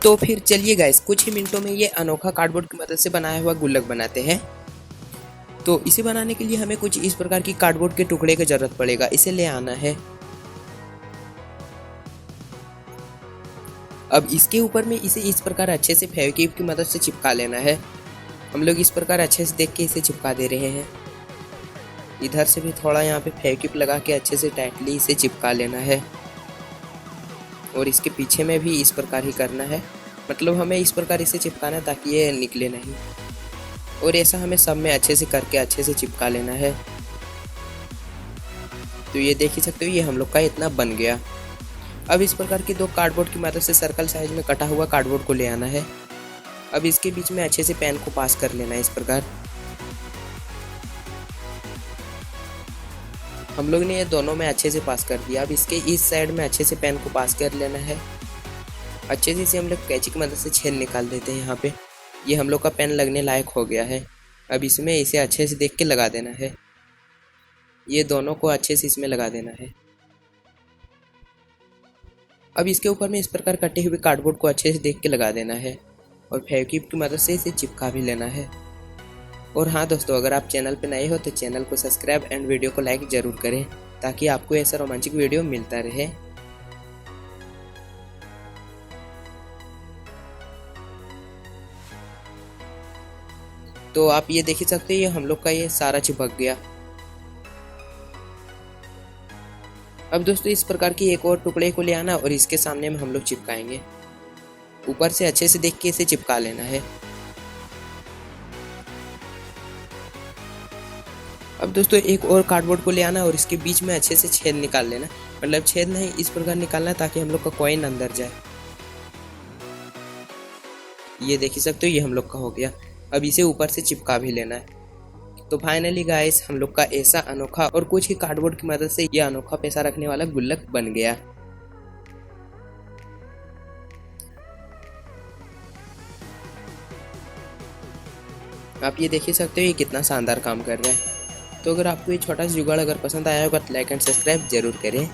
तो फिर चलिए गाइस, कुछ ही मिनटों में ये अनोखा कार्डबोर्ड की मदद से बनाया हुआ गुल्लक बनाते हैं। तो इसे बनाने के लिए हमें कुछ इस प्रकार की कार्डबोर्ड के टुकड़े की जरूरत पड़ेगा। इसे ले आना है। अब इसके ऊपर में इसे इस प्रकार अच्छे से फेविक्विक की मदद से चिपका लेना है। हम लोग इस प्रकार अच्छे से देख के इसे चिपका दे रहे हैं। इधर से भी थोड़ा यहाँ पे फेविक्विक लगा के अच्छे से टाइटली इसे चिपका लेना है। और इसके पीछे में भी इस प्रकार ही करना है, मतलब हमें इस प्रकार इसे चिपकाना है ताकि ये निकले नहीं। और ऐसा हमें सब में अच्छे से करके अच्छे से चिपका लेना है। तो ये देख ही सकते हो, ये हम लोग का इतना बन गया। अब इस प्रकार की दो कार्डबोर्ड की मदद से सर्कल साइज में कटा हुआ कार्डबोर्ड को ले आना है। अब इसके बीच में अच्छे से पेन को पास कर लेना है। इस प्रकार हम लोग ने ये दोनों में अच्छे से पास कर दिया। अब इसके इस साइड में अच्छे से पेन को पास कर लेना है। अच्छे से इसे हम लोग कैंची की मदद से छेद निकाल देते हैं। यहाँ पे ये हम लोग का पेन लगने लायक हो गया है। अब इसमें इसे अच्छे से देख के लगा देना है। ये दोनों को अच्छे से इसमें लगा देना है। अब इसके ऊपर में इस प्रकार कटे हुए कार्डबोर्ड को अच्छे से देख के लगा देना है और फेविक्विक की मदद से इसे चिपका भी लेना है। और हाँ दोस्तों, अगर आप चैनल पर नए हो तो चैनल को सब्सक्राइब एंड वीडियो को लाइक ज़रूर करें ताकि आपको ऐसा रोमांचक वीडियो मिलता रहे। तो आप ये देख ही सकते हो, ये हम लोग का ये सारा चिपक गया। अब दोस्तों इस प्रकार की एक और टुकड़े को ले आना और इसके सामने में हम लोग चिपकाएंगे। ऊपर से अच्छे से देख के इसे चिपका लेना है। अब दोस्तों एक और कार्डबोर्ड को ले आना और इसके बीच में अच्छे से छेद निकाल लेना, मतलब छेद नहीं, इस प्रकार निकालना ताकि हम लोग का कॉइन अंदर जाए। ये देख ही सकते हो, ये हम लोग का हो गया। अब इसे ऊपर से चिपका भी लेना है। तो फाइनली गाइस, हम लोग का ऐसा अनोखा और कुछ ही कार्डबोर्ड की मदद से यह अनोखा पैसा रखने वाला गुल्लक बन गया। आप ये देख ही सकते हो, ये कितना शानदार काम कर रहा है। तो अगर आपको ये छोटा सा जुगाड़ अगर पसंद आया होगा तो लाइक एंड सब्सक्राइब जरूर करें।